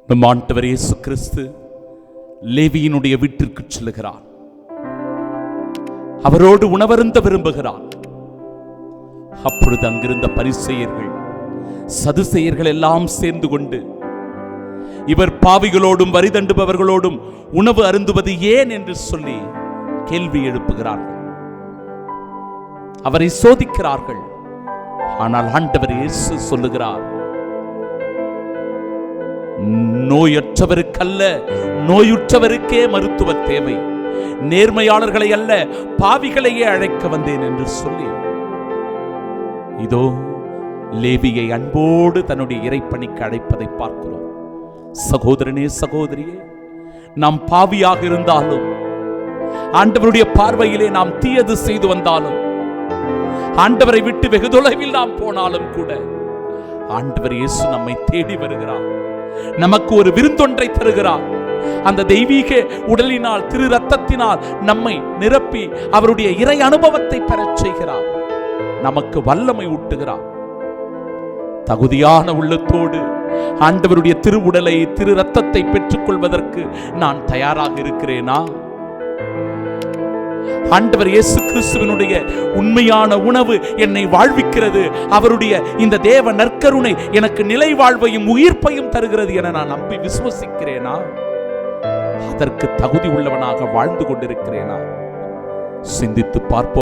நம் ஆண்டவர் இயேசு கிறிஸ்து லேவியினுடைய வீட்டிற்கு செல்லுகிறார். அவரோடு உணவருந்த விரும்புகிறார். அப்பொழுது அங்கிருந்த பரிசேயர்கள் சதுசேயர்கள் எல்லாம் சேர்ந்து கொண்டு, இவர் பாவிகளோடும் வரி தண்டுபவர்களோடும் உணவு அருந்துவது ஏன் என்று சொல்லி கேள்வி எழுப்புகிறார்கள். அவரை சோதிக்கிறார்கள். ஆனால் ஆண்டவர் இயேசு சொல்லுகிறார், நோயற்றவருக்கல்ல நோயுற்றவருக்கே மருத்துவ தேவை, நேர்மையாளர்களை அல்ல பாவிகளையே அழைக்க வந்தேன் என்று சொல்லி, இதோ லேவியை அன்போடு தன்னுடைய இறைப்பணிக்கு அழைப்பதை பார்க்கிறோம். சகோதரனே, சகோதரியே, நாம் பாவியாக இருந்தாலும், ஆண்டவருடைய பார்வையிலே நாம் தீயது செய்து வந்தாலும், ஆண்டவரை விட்டு வெகு தொலைவில் நாம் போனாலும் கூட ஆண்டவர் இயேசு நம்மை தேடி வருகிறார். நமக்கு ஒரு விருந்தொன்றை தருகிறார். அந்த தெய்வீக உடலினால், திரு ரத்தத்தினால் நம்மை நிரப்பி அவருடைய இறை அனுபவத்தை பெறச் செய்கிறார். நமக்கு வல்லமை ஊட்டுகிறார். தகுதியான உள்ளத்தோடு ஆண்டவருடைய திரு உடலை, திரு ரத்தத்தை பெற்றுக் கொள்வதற்கு நான் தயாராக இருக்கிறேனா? ஆண்டவர் இயேசு கிறிஸ்துவினுடைய உண்மையான உணவு என்னை வாழ்விக்கிறது. அவருடைய இந்த தேவ நற்கருணை எனக்கு நிலை வாழ்வையும் உயிர்ப்பையும் தருகிறது என நான் நம்பி விசுவசிக்கிறேனா? அதற்கு தகுதி உள்ளவனாக வாழ்ந்து கொண்டிருக்கிறேனா? சிந்தித்து பார்ப்போம்.